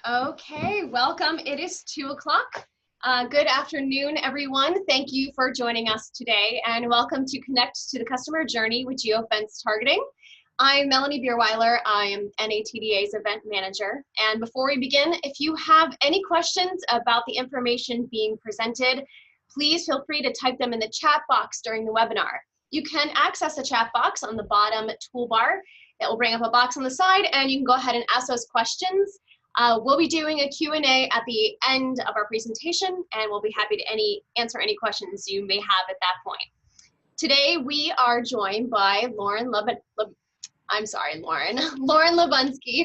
Okay, welcome. It is 2 o'clock. Good afternoon, everyone. Thank you for joining us today, and welcome to Connect to the Customer Journey with GeoFence Targeting. I'm Melanie Bierweiler. I am NATDA's event manager. And before we begin, if you have any questions about the information being presented, please feel free to type them in the chat box during the webinar. You can access the chat box on the bottom toolbar. It will bring up a box on the side, and you can go ahead and ask those questions. We'll be doing a Q&A at the end of our presentation, and we'll be happy to answer any questions you may have at that point. Today, we are joined by Lauren Lubunsky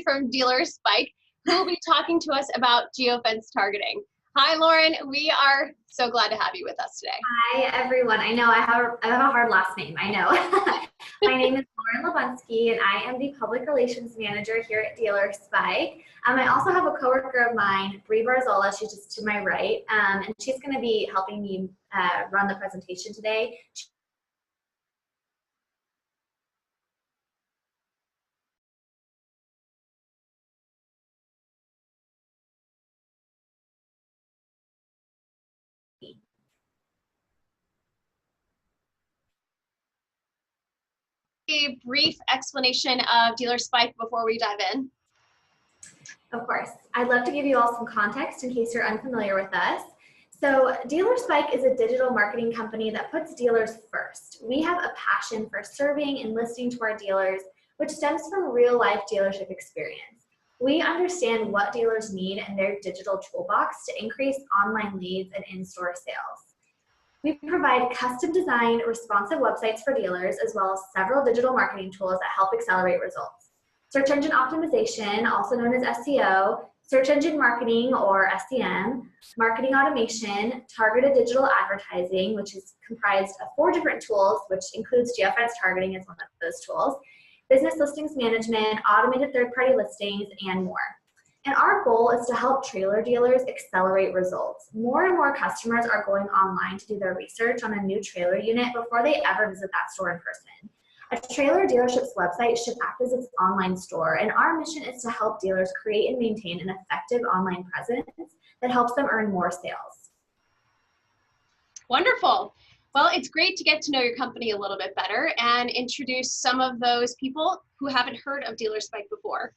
from Dealer Spike, who will be talking to us about GeoFence targeting. Hi, Lauren. We are so glad to have you with us today. Hi, everyone. I know I have a hard last name. I know. My name is Lauren Lubunsky, and I am the Public Relations Manager here at Dealer Spike. I also have a coworker of mine, Bree Barzola. She's just to my right, and she's going to be helping me run the presentation today. A brief explanation of Dealer Spike before we dive in. Of course. I'd love to give you all some context in case you're unfamiliar with us. So Dealer Spike is a digital marketing company that puts dealers first. We have a passion for serving and listening to our dealers, which stems from real-life dealership experience. We understand what dealers need in their digital toolbox to increase online leads and in-store sales. We provide custom-designed, responsive websites for dealers, as well as several digital marketing tools that help accelerate results. Search engine optimization, also known as SEO, search engine marketing or SEM, marketing automation, targeted digital advertising, which is comprised of 4 different tools, which includes GeoFence Targeting as one of those tools, business listings management, automated third-party listings, and more. And our goal is to help trailer dealers accelerate results. More and more customers are going online to do their research on a new trailer unit before they ever visit that store in person. A trailer dealership's website should act as its online store, and our mission is to help dealers create and maintain an effective online presence that helps them earn more sales. Wonderful. Well, it's great to get to know your company a little bit better and introduce some of those people who haven't heard of Dealer Spike before.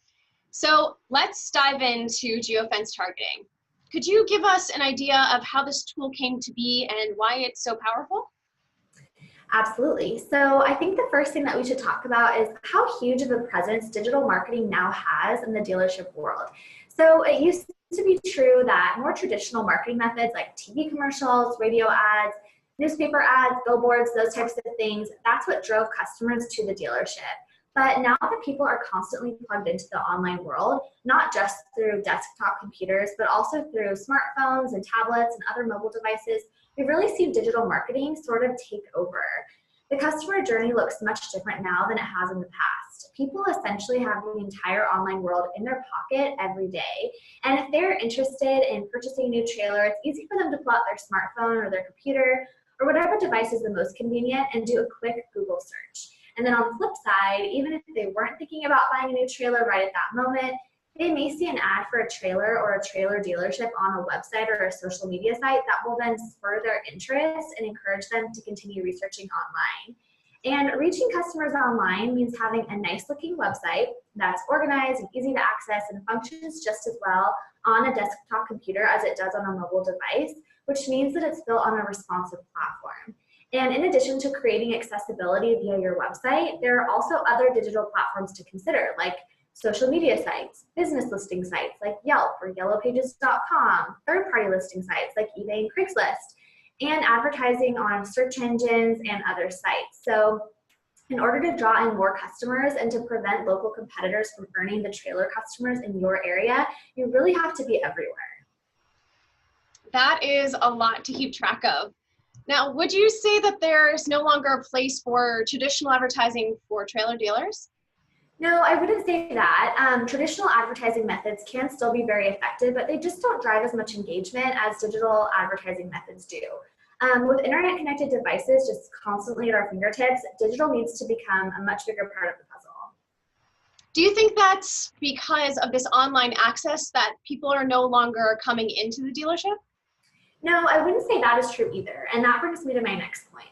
So let's dive into GeoFence targeting. Could you give us an idea of how this tool came to be and why it's so powerful? Absolutely. So I think the first thing that we should talk about is how huge of a presence digital marketing now has in the dealership world. So it used to be true that more traditional marketing methods like TV commercials, radio ads, newspaper ads, billboards, those types of things, that's what drove customers to the dealership. But now that people are constantly plugged into the online world, not just through desktop computers, but also through smartphones and tablets and other mobile devices, we've really seen digital marketing sort of take over. The customer journey looks much different now than it has in the past. People essentially have the entire online world in their pocket every day. And if they're interested in purchasing a new trailer, it's easy for them to pull out their smartphone or their computer or whatever device is the most convenient and do a quick Google search. And then on the flip side, even if they weren't thinking about buying a new trailer right at that moment, they may see an ad for a trailer or a trailer dealership on a website or a social media site that will then spur their interest and encourage them to continue researching online. And reaching customers online means having a nice looking website that's organized and easy to access and functions just as well on a desktop computer as it does on a mobile device, which means that it's built on a responsive platform. And in addition to creating accessibility via your website, there are also other digital platforms to consider, like social media sites, business listing sites like Yelp or yellowpages.com, third-party listing sites like eBay and Craigslist, and advertising on search engines and other sites. So in order to draw in more customers and to prevent local competitors from earning the trailer customers in your area, you really have to be everywhere. That is a lot to keep track of. Now, would you say that there's no longer a place for traditional advertising for trailer dealers? No, I wouldn't say that. Traditional advertising methods can still be very effective, but they just don't drive as much engagement as digital advertising methods do. With internet-connected devices just constantly at our fingertips, digital needs to become a much bigger part of the puzzle. Do you think that's because of this online access that people are no longer coming into the dealership? No, I wouldn't say that is true either. And that brings me to my next point.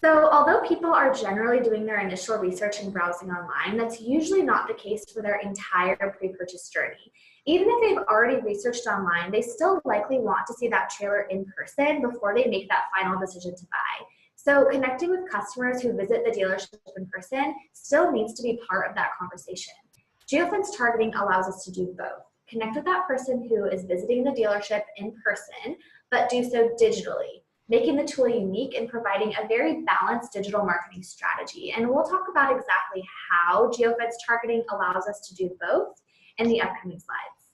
So although people are generally doing their initial research and browsing online, that's usually not the case for their entire pre-purchase journey. Even if they've already researched online, they still likely want to see that trailer in person before they make that final decision to buy. So connecting with customers who visit the dealership in person still needs to be part of that conversation. GeoFence targeting allows us to do both. Connect with that person who is visiting the dealership in person, but do so digitally, making the tool unique and providing a very balanced digital marketing strategy. And we'll talk about exactly how GeoFence targeting allows us to do both in the upcoming slides.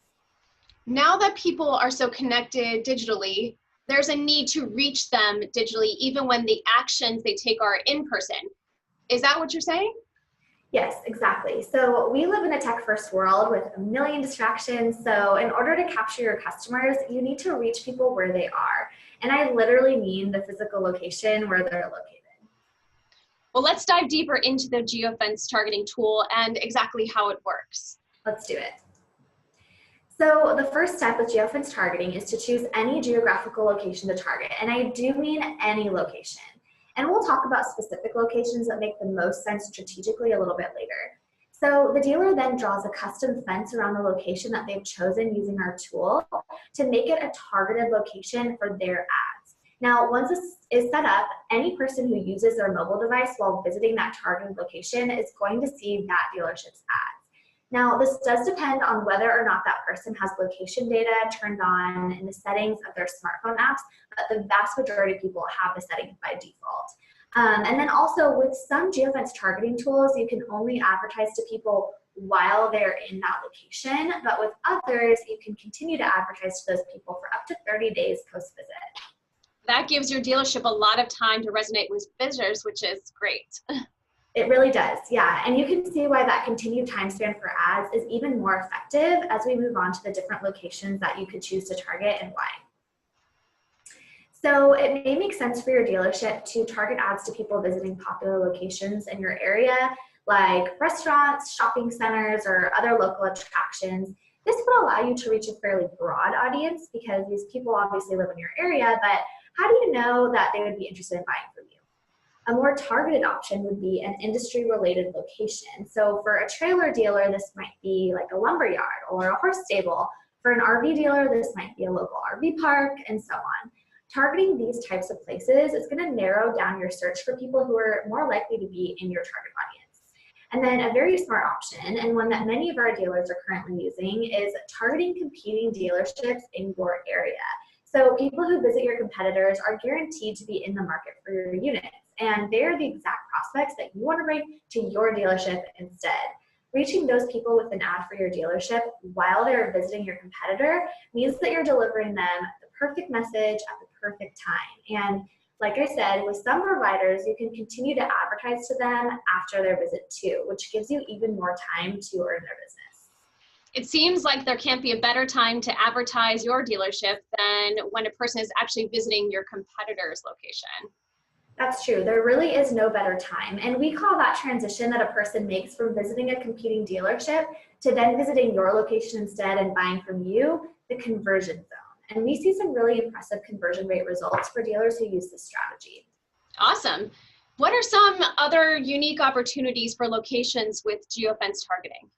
Now that people are so connected digitally, there's a need to reach them digitally even when the actions they take are in person. Is that what you're saying? Yes, exactly. So we live in a tech-first world with a million distractions. So in order to capture your customers, you need to reach people where they are. And I literally mean the physical location where they're located. Well, let's dive deeper into the GeoFence targeting tool and exactly how it works. Let's do it. So the first step with GeoFence targeting is to choose any geographical location to target. And I do mean any location. And we'll talk about specific locations that make the most sense strategically a little bit later. So the dealer then draws a custom fence around the location that they've chosen using our tool to make it a targeted location for their ads. Now, once this is set up, any person who uses their mobile device while visiting that targeted location is going to see that dealership's ads. Now, this does depend on whether or not that person has location data turned on in the settings of their smartphone apps, but the vast majority of people have the settings by default. And then also with some GeoFence targeting tools, you can only advertise to people while they're in that location, but with others, you can continue to advertise to those people for up to 30 days post-visit. That gives your dealership a lot of time to resonate with visitors, which is great. It really does, yeah. And you can see why that continued time span for ads is even more effective as we move on to the different locations that you could choose to target and why. So it may make sense for your dealership to target ads to people visiting popular locations in your area, like restaurants, shopping centers, or other local attractions. This would allow you to reach a fairly broad audience because these people obviously live in your area, but how do you know that they would be interested in buying from you? A more targeted option would be an industry-related location. So for a trailer dealer, this might be like a lumber yard or a horse stable. For an RV dealer, this might be a local RV park, and so on. Targeting these types of places is going to narrow down your search for people who are more likely to be in your target audience. And then a very smart option, and one that many of our dealers are currently using, is targeting competing dealerships in your area. So people who visit your competitors are guaranteed to be in the market for your units, and they're the exact prospects that you want to bring to your dealership instead. Reaching those people with an ad for your dealership while they're visiting your competitor means that you're delivering them the perfect message at the perfect time. And like I said, with some providers, you can continue to advertise to them after their visit too, which gives you even more time to earn their business. It seems like there can't be a better time to advertise your dealership than when a person is actually visiting your competitor's location. That's true. There really is no better time. And we call that transition that a person makes from visiting a competing dealership to then visiting your location instead and buying from you, the conversion zone. And we see some really impressive conversion rate results for dealers who use this strategy. Awesome. What are some other unique opportunities for locations with GeoFence targeting?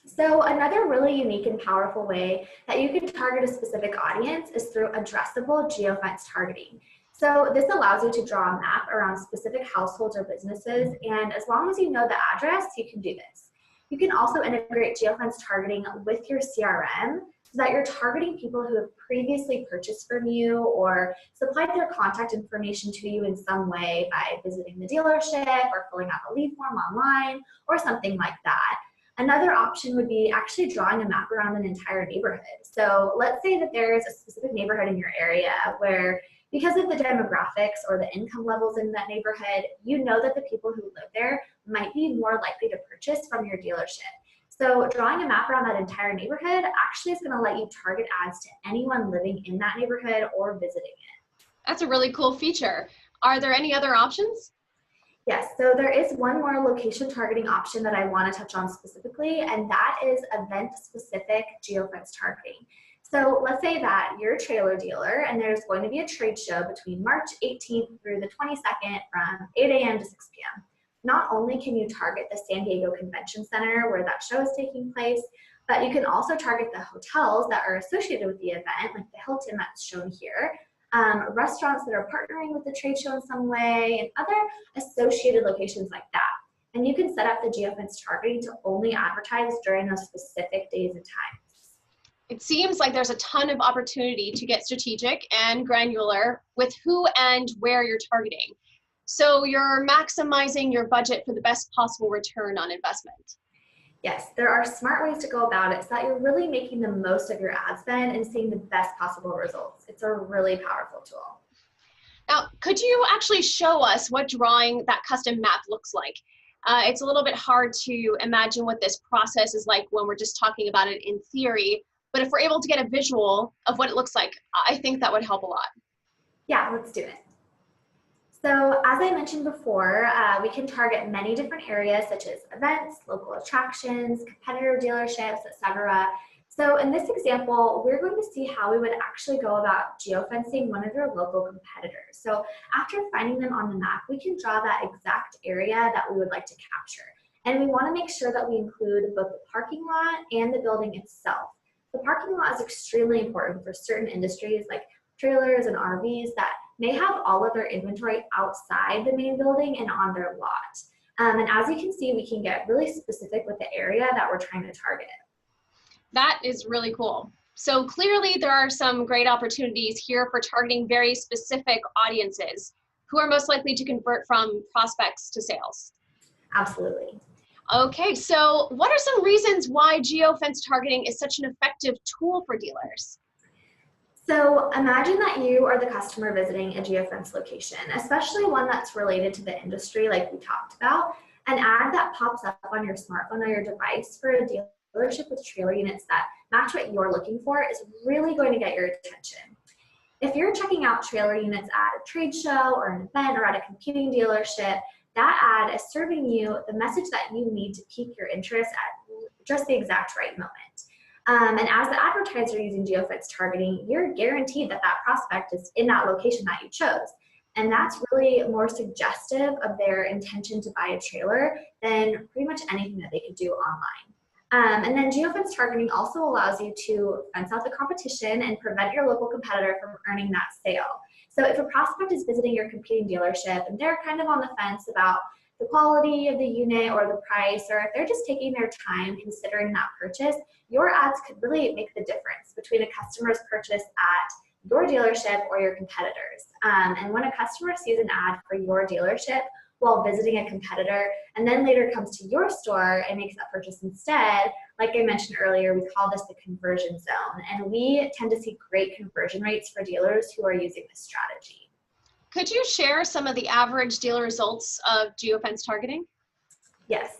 So another really unique and powerful way that you can target a specific audience is through addressable GeoFence targeting. So this allows you to draw a map around specific households or businesses, and as long as you know the address, you can do this. You can also integrate GeoFence targeting with your CRM so that you're targeting people who have previously purchased from you or supplied their contact information to you in some way by visiting the dealership or filling out a lead form online or something like that. Another option would be actually drawing a map around an entire neighborhood. So let's say that there's a specific neighborhood in your area where, because of the demographics or the income levels in that neighborhood, you know that the people who live there might be more likely to purchase from your dealership. So drawing a map around that entire neighborhood actually is going to let you target ads to anyone living in that neighborhood or visiting it. That's a really cool feature. Are there any other options? Yes, so there is one more location targeting option that I want to touch on specifically, and that is event-specific geofence targeting. So let's say that you're a trailer dealer and there's going to be a trade show between March 18th through the 22nd from 8 a.m. to 6 p.m. Not only can you target the San Diego Convention Center where that show is taking place, but you can also target the hotels that are associated with the event, like the Hilton that's shown here, restaurants that are partnering with the trade show in some way, and other associated locations like that. And you can set up the geofence targeting to only advertise during those specific days and times. It seems like there's a ton of opportunity to get strategic and granular with who and where you're targeting. So you're maximizing your budget for the best possible return on investment. Yes, there are smart ways to go about it so that you're really making the most of your ad spend and seeing the best possible results. It's a really powerful tool. Now, could you actually show us what drawing that custom map looks like? It's a little bit hard to imagine what this process is like when we're just talking about it in theory, but if we're able to get a visual of what it looks like, I think that would help a lot. Yeah, let's do it. So as I mentioned before, we can target many different areas such as events, local attractions, competitor dealerships, etc. So in this example, we're going to see how we would actually go about geofencing one of your local competitors. So after finding them on the map, we can draw that exact area that we would like to capture. And we want to make sure that we include both the parking lot and the building itself. The parking lot is extremely important for certain industries like trailers and RVs that may have all of their inventory outside the main building and on their lot. And as you can see, we can get really specific with the area that we're trying to target. That is really cool. So clearly there are some great opportunities here for targeting very specific audiences who are most likely to convert from prospects to sales. Absolutely. Okay, so what are some reasons why geofence targeting is such an effective tool for dealers? So imagine that you are the customer visiting a geofence location, especially one that's related to the industry like we talked about. An ad that pops up on your smartphone or your device for a dealership with trailer units that match what you're looking for is really going to get your attention. If you're checking out trailer units at a trade show or an event or at a competing dealership, that ad is serving you the message that you need to pique your interest at just the exact right moment. And as the advertiser using geofence targeting, you're guaranteed that that prospect is in that location that you chose. And that's really more suggestive of their intention to buy a trailer than pretty much anything that they could do online. And then geofence targeting also allows you to fence out the competition and prevent your local competitor from earning that sale. So if a prospect is visiting your competing dealership and they're kind of on the fence about the quality of the unit or the price, or if they're just taking their time considering that purchase, your ads could really make the difference between a customer's purchase at your dealership or your competitors. And when a customer sees an ad for your dealership while visiting a competitor and then later comes to your store and makes that purchase instead, like I mentioned earlier, we call this the conversion zone. And we tend to see great conversion rates for dealers who are using this strategy. Could you share some of the average dealer results of geofence targeting? Yes.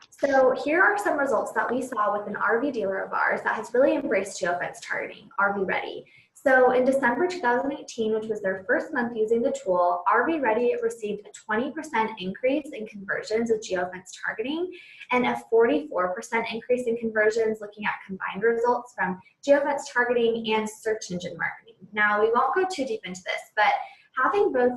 So here are some results that we saw with an RV dealer of ours that has really embraced geofence targeting, RV Ready. So in December 2018, which was their first month using the tool, RV Ready received a 20% increase in conversions with geofence targeting and a 44% increase in conversions looking at combined results from geofence targeting and search engine marketing. Now, we won't go too deep into this, but having both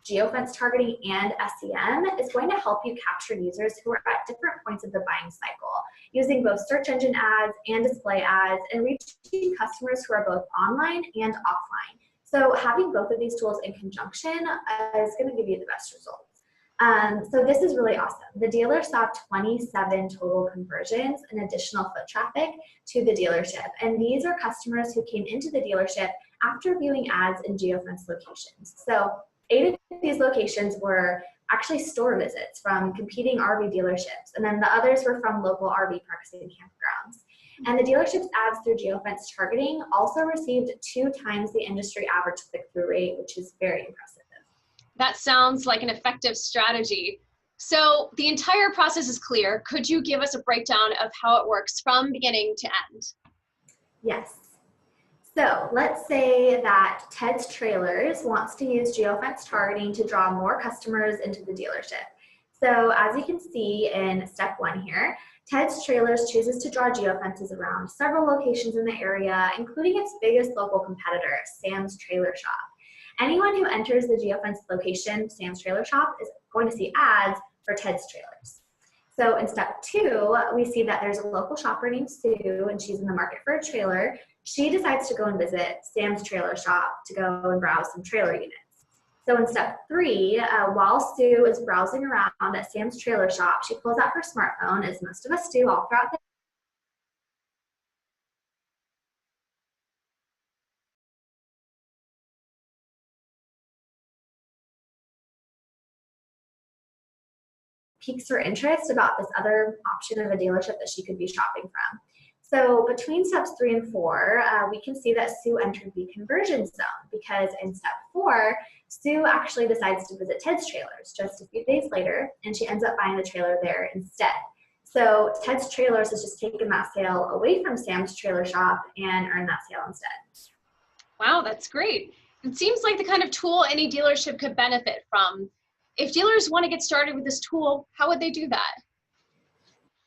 geofence targeting and SEM is going to help you capture users who are at different points of the buying cycle, using both search engine ads and display ads and reaching customers who are both online and offline. So having both of these tools in conjunction is going to give you the best results. So this is really awesome. The dealer saw 27 total conversions and additional foot traffic to the dealership. And these are customers who came into the dealership after viewing ads in geofence locations. So 8 of these locations were actually store visits from competing RV dealerships, and then the others were from local RV parks and campgrounds. And the dealership's ads through geofence targeting also received 2 times the industry average click-through rate, which is very impressive. That sounds like an effective strategy. So the entire process is clear. Could you give us a breakdown of how it works from beginning to end? Yes. So let's say that Ted's Trailers wants to use GeoFence targeting to draw more customers into the dealership. So as you can see in step 1 here, Ted's Trailers chooses to draw geofences around several locations in the area, including its biggest local competitor, Sam's Trailer Shop. Anyone who enters the geofence location, Sam's Trailer Shop, is going to see ads for Ted's Trailers. So in step 2, we see that there's a local shopper named Sue, and she's in the market for a trailer. She decides to go and visit Sam's Trailer Shop to go and browse some trailer units. So in step 3, while Sue is browsing around at Sam's Trailer Shop, she pulls out her smartphone, as most of us do all throughout the piques her interest about this other option of a dealership that she could be shopping from. So between steps 3 and 4, we can see that Sue entered the conversion zone because in step 4, Sue actually decides to visit Ted's Trailers just a few days later, and she ends up buying the trailer there instead. So Ted's Trailers has just taken that sale away from Sam's Trailer Shop and earned that sale instead. Wow, that's great. It seems like the kind of tool any dealership could benefit from. If dealers want to get started with this tool, how would they do that?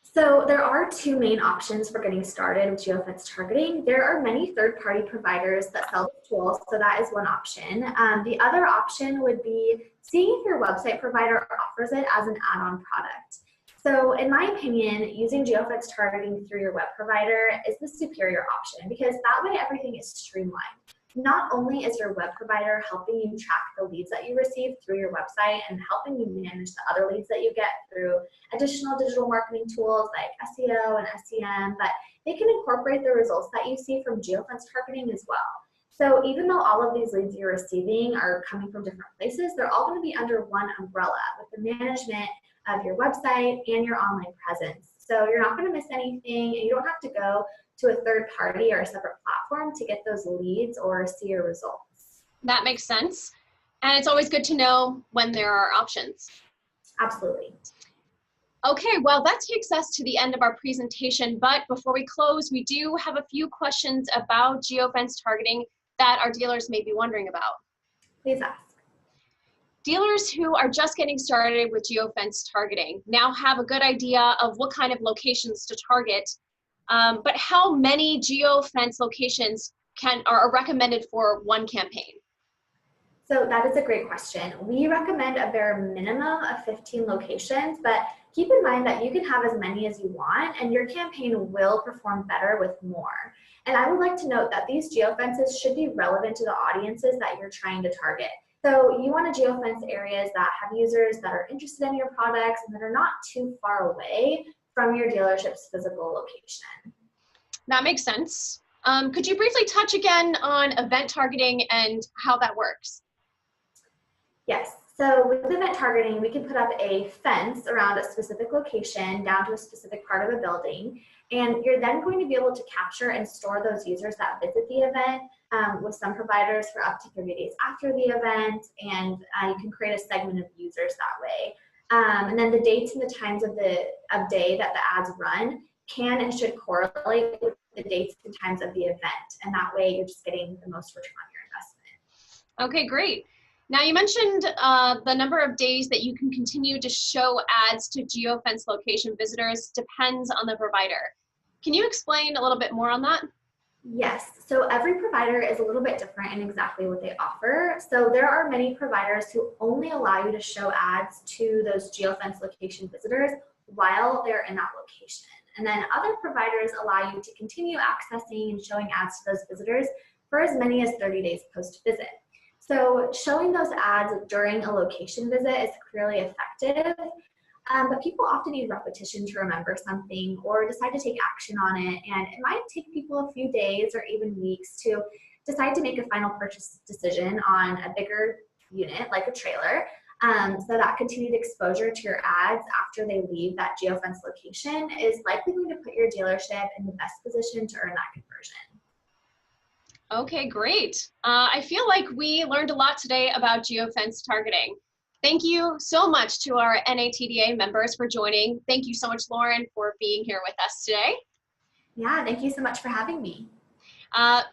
So there are 2 main options for getting started with GeoFence targeting. There are many third-party providers that sell the tool, so that is one option. The other option would be seeing if your website provider offers it as an add-on product. So in my opinion, using GeoFence targeting through your web provider is the superior option because that way everything is streamlined. Not only is your web provider helping you track the leads that you receive through your website and helping you manage the other leads that you get through additional digital marketing tools like SEO and SEM, but they can incorporate the results that you see from GeoFence targeting as well. So even though all of these leads you're receiving are coming from different places, they're all going to be under one umbrella with the management of your website and your online presence. So you're not going to miss anything, and you don't have to go to a third party or a separate platform to get those leads or see your results. That makes sense. And it's always good to know when there are options. Absolutely. Okay, well, that takes us to the end of our presentation. But before we close, we do have a few questions about GeoFence targeting that our dealers may be wondering about. Please ask. Dealers who are just getting started with GeoFence targeting now have a good idea of what kind of locations to target, but how many GeoFence locations are recommended for one campaign? So that is a great question. We recommend a bare minimum of 15 locations, but keep in mind that you can have as many as you want and your campaign will perform better with more. And I would like to note that these geofences should be relevant to the audiences that you're trying to target. So you want to geofence areas that have users that are interested in your products and that are not too far away from your dealership's physical location. That makes sense. Could you briefly touch again on event targeting and how that works? Yes, so with event targeting, we can put up a fence around a specific location down to a specific part of a building, and you're then going to be able to capture and store those users that visit the event with some providers for up to 30 days after the event, and you can create a segment of users that way. And then the dates and the times of day that the ads run can and should correlate with the dates and times of the event, and that way you're just getting the most return on your investment. Okay, great. Now you mentioned the number of days that you can continue to show ads to GeoFence location visitors depends on the provider. Can you explain a little bit more on that? Yes, so every provider is a little bit different in exactly what they offer. So there are many providers who only allow you to show ads to those GeoFence location visitors while they're in that location. And then other providers allow you to continue accessing and showing ads to those visitors for as many as 30 days post-visit. So showing those ads during a location visit is clearly effective, but people often need repetition to remember something or decide to take action on it, and it might take people a few days or even weeks to decide to make a final purchase decision on a bigger unit like a trailer. So that continued exposure to your ads after they leave that GeoFence location is likely going to put your dealership in the best position to earn that conversion. Okay, great. I feel like we learned a lot today about GeoFence targeting. Thank you so much to our NATDA members for joining. Thank you so much, Lauren, for being here with us today. Yeah, thank you so much for having me.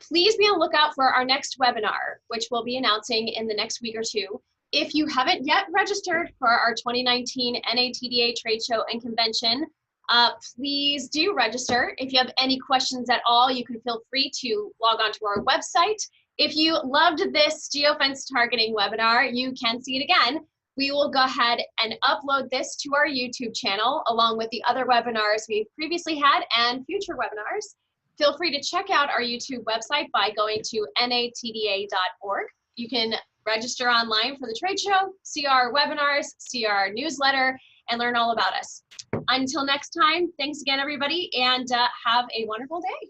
Please be on the lookout for our next webinar, which we'll be announcing in the next week or two. If you haven't yet registered for our 2019 NATDA Trade Show and Convention, please do register. If you have any questions at all, you can feel free to log on to our website. If you loved this GeoFence targeting webinar, you can see it again. We will go ahead and upload this to our YouTube channel along with the other webinars we've previously had and future webinars. Feel free to check out our YouTube website by going to natda.org. You can register online for the trade show, see our webinars, see our newsletter, and learn all about us. Until next time, thanks again, everybody, and have a wonderful day.